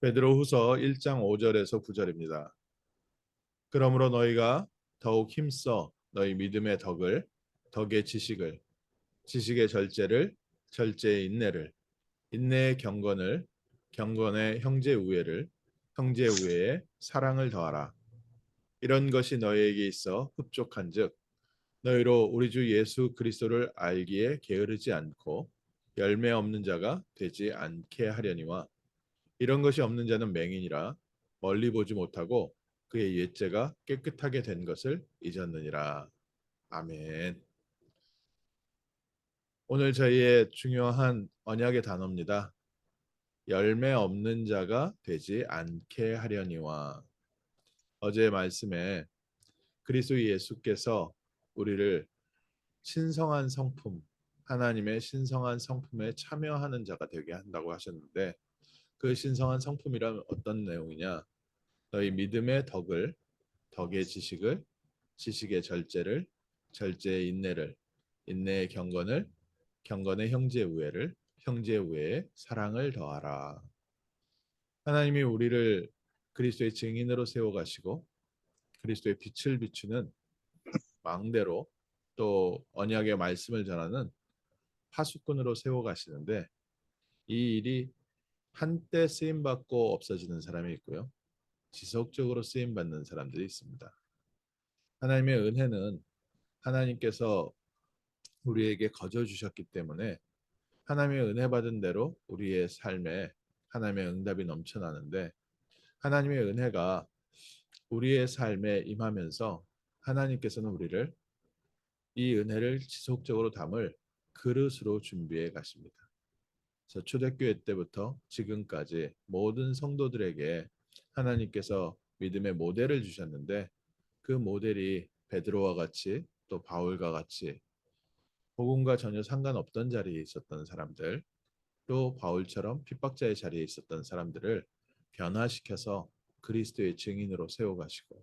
베드로후서 1장 5절에서 9절입니다. 그러므로 너희가 더욱 힘써 너희 믿음의 덕을, 덕의 지식을, 지식의 절제를, 절제의 인내를, 인내의 경건을, 경건의 형제 우애를, 형제 우애에 사랑을 더하라. 이런 것이 너희에게 있어 흡족한즉 너희로 우리 주 예수 그리스도를 알기에 게으르지 않고 열매 없는 자가 되지 않게 하려니와 이런 것이 없는 자는 맹인이라 멀리 보지 못하고 그의 옛죄가 깨끗하게 된 것을 잊었느니라. 아멘. 오늘 저희의 중요한 언약의 단어입니다. 열매 없는 자가 되지 않게 하려니와. 어제의 말씀에 그리스도 예수께서 우리를 신성한 성품, 하나님의 신성한 성품에 참여하는 자가 되게 한다고 하셨는데, 그 신성한 성품이란 어떤 내용이냐? 너희 믿음의 덕을, 덕의 지식을, 지식의 절제를, 절제의 인내를, 인내의 경건을, 경건의 형제 우애를, 형제 우애에 사랑을 더하라. 하나님이 우리를 그리스도의 증인으로 세워 가시고 그리스도의 빛을 비추는 망대로, 또 언약의 말씀을 전하는 파수꾼으로 세워 가시는데, 이 일이 한때 쓰임 받고 없어지는 사람이 있고요. 지속적으로 쓰임 받는 사람들이 있습니다. 하나님의 은혜는 하나님께서 우리에게 거저 주셨기 때문에 하나님의 은혜 받은 대로 우리의 삶에 하나님의 응답이 넘쳐나는데, 하나님의 은혜가 우리의 삶에 임하면서 하나님께서는 우리를 이 은혜를 지속적으로 담을 그릇으로 준비해 가십니다. 그래서 초대교회 때부터 지금까지 모든 성도들에게 하나님께서 믿음의 모델을 주셨는데, 그 모델이 베드로와 같이 또 바울과 같이 복음과 전혀 상관없던 자리에 있었던 사람들, 또 바울처럼 핍박자의 자리에 있었던 사람들을 변화시켜서 그리스도의 증인으로 세워가시고,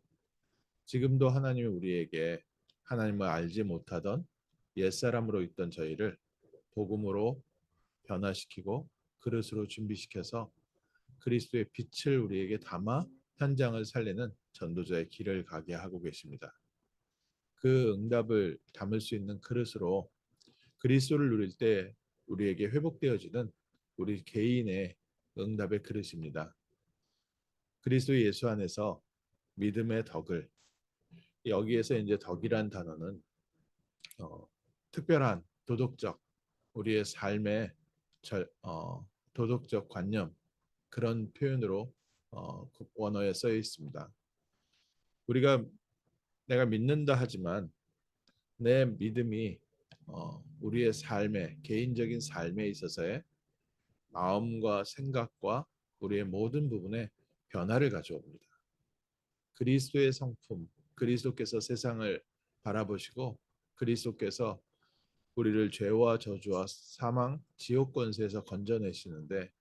지금도 하나님이 우리에게 하나님을 알지 못하던 옛사람으로 있던 저희를 복음으로 변화시키고 그릇으로 준비시켜서 그리스도의 빛을 우리에게 담아 현장을 살리는 전도자의 길을 가게 하고 계십니다. 그 응답을 담을 수 있는 그릇으로 그리스도를 누릴 때 우리에게 회복되어지는 우리 개인의 응답의 그릇입니다. 그리스도 예수 안에서 믿음의 덕을, 여기에서 이제 덕이란 단어는 어, 특별한 도덕적, 우리의 삶의 도덕적 관념, 그런 표현으로 원어에 쓰여 있습니다. 우리가 내가 믿는다 하지만 내 믿음이 우리의 삶에, 개인적인 삶에 있어서의 마음과 생각과 우리의 모든 부분에 변화를 가져옵니다. 그리스도의 성품, 그리스도께서 세상을 바라보시고 그리스도께서 우리를 죄와 저주와 사망, 지옥 권세에서 건져내시는데,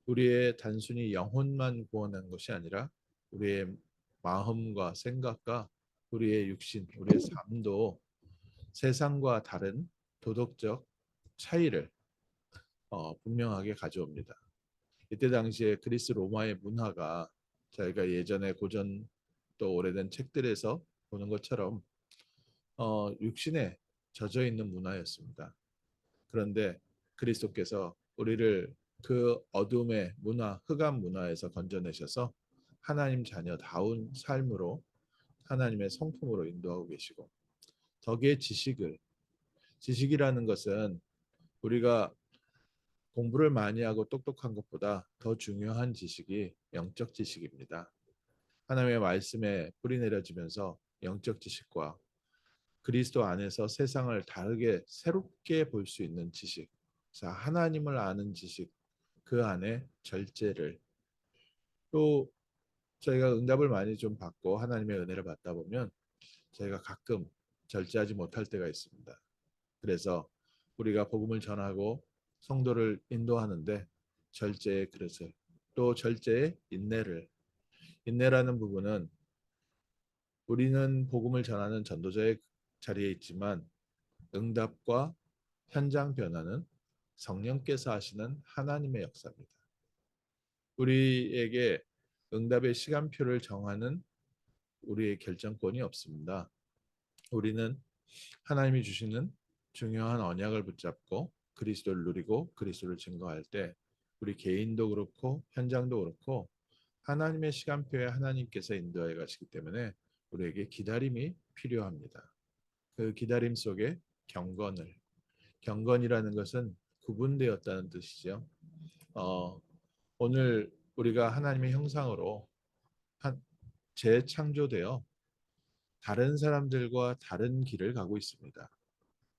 우리의 단순히 영혼만 구원한 것이 아니라 우리의 마음과 생각과 우리의 육신, 우리의 삶도 세상과 다른 도덕적 차이를 분명하게 가져옵니다. 이때 당시에 그리스 로마의 문화가 저희가 예전에 고전 또 오래된 책들에서 보는 것처럼 육신에 젖어 있는 문화였습니다. 그런데 그리스도께서 우리를 그 어둠의 문화, 흑암 문화에서 건져내셔서 하나님 자녀다운 삶으로, 하나님의 성품으로 인도하고 계시고, 덕의 지식을, 지식이라는 것은 우리가 공부를 많이 하고 똑똑한 것보다 더 중요한 지식이 영적 지식입니다. 하나님의 말씀에 뿌리 내려지면서 영적 지식과 그리스도 안에서 세상을 다르게 새롭게 볼 수 있는 지식, 자, 하나님을 아는 지식, 그 안에 절제를, 또 저희가 응답을 많이 좀 받고 하나님의 은혜를 받다 보면 저희가 가끔 절제하지 못할 때가 있습니다. 그래서 우리가 복음을 전하고 성도를 인도하는데 절제의 그릇을, 또 절제의 인내를, 인내라는 부분은 우리는 복음을 전하는 전도자의 자리에 있지만 응답과 현장 변화는 성령께서 하시는 하나님의 역사입니다. 우리에게 응답의 시간표를 정하는 우리의 결정권이 없습니다. 우리는 하나님이 주시는 중요한 언약을 붙잡고 그리스도를 누리고 그리스도를 증거할 때 우리 개인도 그렇고 현장도 그렇고 하나님의 시간표에 하나님께서 인도해 가시기 때문에 우리에게 기다림이 필요합니다. 그 기다림 속에 경건이라는 것은 구분되었다는 뜻이죠. 어, 오늘 우리가 하나님의 형상으로 재창조되어 다른 사람들과 다른 길을 가고 있습니다.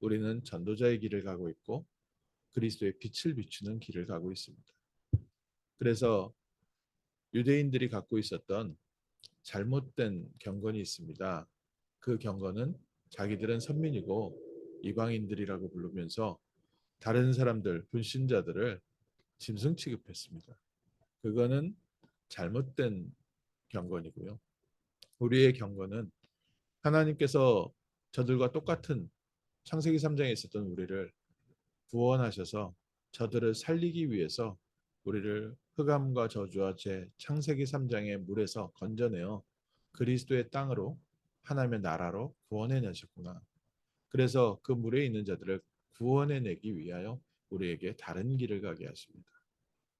우리는 전도자의 길을 가고 있고 그리스도의 빛을 비추는 길을 가고 있습니다. 그래서 유대인들이 갖고 있었던 잘못된 경건이 있습니다. 그 경건은 자기들은 선민이고 이방인들이라고 부르면서 다른 사람들, 불신자들을 짐승 취급했습니다. 그거는 잘못된 경건이고요. 우리의 경건은 하나님께서 저들과 똑같은 창세기 3장에 있었던 우리를 구원하셔서 저들을 살리기 위해서 우리를 흑암과 저주와 죄 창세기 3장의 물에서 건져내어 그리스도의 땅으로 하나님의 나라로 구원해 내셨구나. 그래서 그 물에 있는 자들을 구원해 내기 위하여 우리에게 다른 길을 가게 하십니다.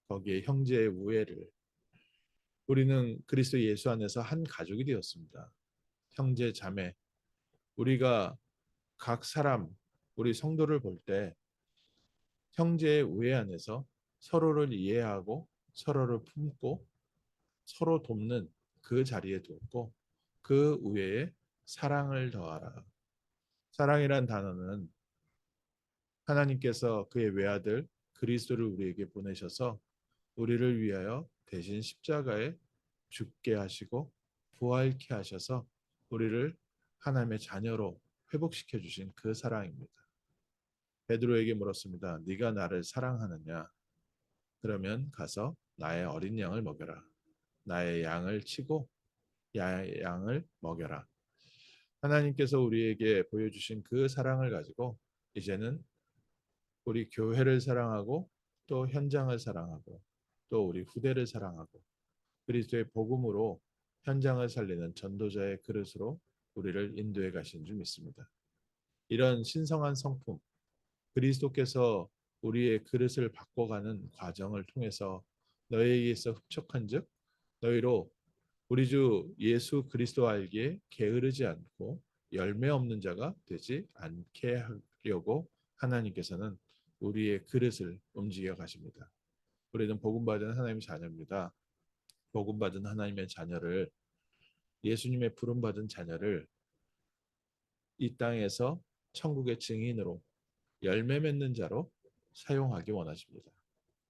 거기에 형제의 우애를 우리는 그리스도 예수 안에서 한 가족이 되었습니다. 형제 자매 우리가 각 사람 우리 성도를 볼 때 형제의 우애 안에서 서로를 이해하고 서로를 품고 서로 돕는 그 자리에 두었고 그 우애에 사랑을 더하라. 사랑이란 단어는 하나님께서 그의 외아들 그리스도를 우리에게 보내셔서 우리를 위하여 대신 십자가에 죽게 하시고 부활케 하셔서 우리를 하나님의 자녀로 회복시켜 주신 그 사랑입니다. 베드로에게 물었습니다. 네가 나를 사랑하느냐? 그러면 가서 나의 어린 양을 먹여라. 나의 양을 치고 양을 먹여라. 하나님께서 우리에게 보여주신 그 사랑을 가지고 이제는 우리 교회를 사랑하고 또 현장을 사랑하고 또 우리 후대를 사랑하고 그리스도의 복음으로 현장을 살리는 전도자의 그릇으로 우리를 인도해 가신 줄 믿습니다. 이런 신성한 성품, 그리스도께서 우리의 그릇을 바꿔가는 과정을 통해서 너희에게서 흡족한즉 너희로 우리 주 예수 그리스도 알기에 게으르지 않고 열매 없는 자가 되지 않게 하려고 하나님께서는 우리의 그릇을 움직여 가십니다. 우리는 복음받은 하나님의 자녀입니다. 복음받은 하나님의 자녀를 예수님의 부름받은 자녀를 이 땅에서 천국의 증인으로 열매 맺는 자로 사용하기 원하십니다.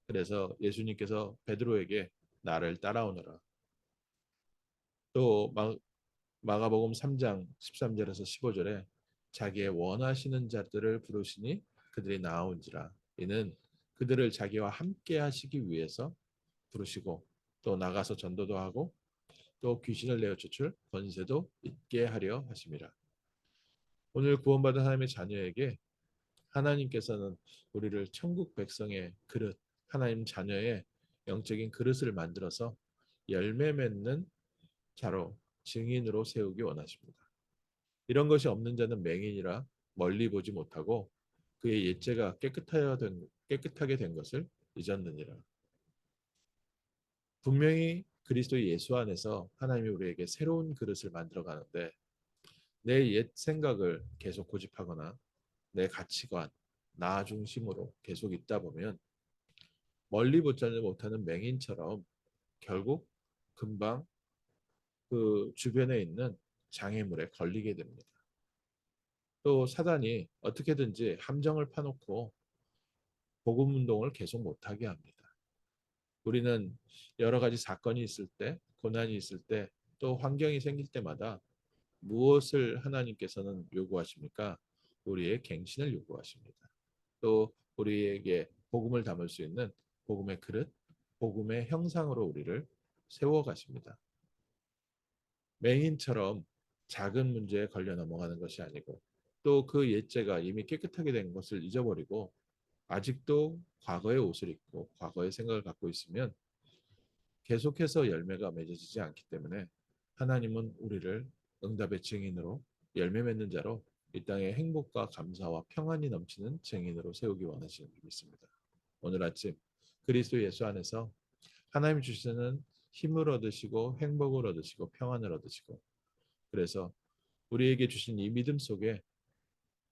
그래서 예수님께서 베드로에게 나를 따라오너라. 또 마가복음 3장 13절에서 15절에 자기의 원하시는 자들을 부르시니 그들이 나아온지라. 이는 그들을 자기와 함께 하시기 위해서 부르시고 또 나가서 전도도 하고 또 귀신을 내어 쫓을 권세도 있게 하려 하심이라. 오늘 구원받은 하나님의 자녀에게 하나님께서는 우리를 천국 백성의 그릇, 하나님 자녀의 영적인 그릇을 만들어서 열매 맺는 자로 증인으로 세우기 원하십니다. 이런 것이 없는 자는 맹인이라 멀리 보지 못하고 그의 옛죄가 깨끗하게 된 것을 잊었느니라. 분명히 그리스도 예수 안에서 하나님이 우리에게 새로운 그릇을 만들어 가는데 내 옛 생각을 계속 고집하거나 내 가치관, 나 중심으로 계속 있다 보면 멀리 보지 못하는 맹인처럼 결국 금방 그 주변에 있는 장애물에 걸리게 됩니다. 또 사단이 어떻게든지 함정을 파놓고 복음 운동을 계속 못하게 합니다. 우리는 여러 가지 사건이 있을 때, 고난이 있을 때, 또 환경이 생길 때마다 무엇을 하나님께서는 요구하십니까? 우리의 갱신을 요구하십니다. 또 우리에게 복음을 담을 수 있는 복음의 그릇, 복음의 형상으로 우리를 세워가십니다. 맹인처럼 작은 문제에 걸려 넘어가는 것이 아니고 또 그 옛죄가 이미 깨끗하게 된 것을 잊어버리고 아직도 과거의 옷을 입고 과거의 생각을 갖고 있으면 계속해서 열매가 맺어지지 않기 때문에 하나님은 우리를 응답의 증인으로 열매 맺는 자로 이 땅에 행복과 감사와 평안이 넘치는 증인으로 세우기 원하시는 줄 믿습니다. 오늘 아침 그리스도 예수 안에서 하나님 주시는 힘을 얻으시고 행복을 얻으시고 평안을 얻으시고 그래서 우리에게 주신 이 믿음 속에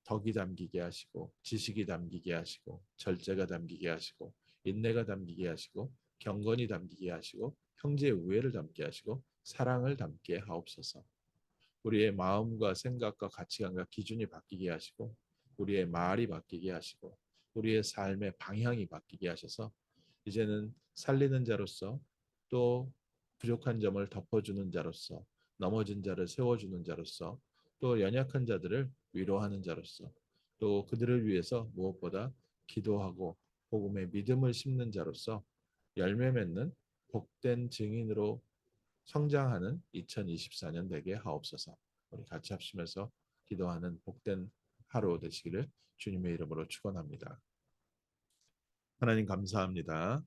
덕이 담기게 하시고 지식이 담기게 하시고 절제가 담기게 하시고 인내가 담기게 하시고 경건이 담기게 하시고 형제의 우애를 담게 하시고 사랑을 담게 하옵소서. 우리의 마음과 생각과 가치관과 기준이 바뀌게 하시고 우리의 말이 바뀌게 하시고 우리의 삶의 방향이 바뀌게 하셔서 이제는 살리는 자로서 또 부족한 점을 덮어주는 자로서 넘어진 자를 세워주는 자로서 또 연약한 자들을 위로하는 자로서 또 그들을 위해서 무엇보다 기도하고 복음의 믿음을 심는 자로서 열매 맺는 복된 증인으로 성장하는 2024년 되게 하옵소서. 우리 같이 합심해서 기도하는 복된 하루 되시기를 주님의 이름으로 축원합니다. 하나님 감사합니다.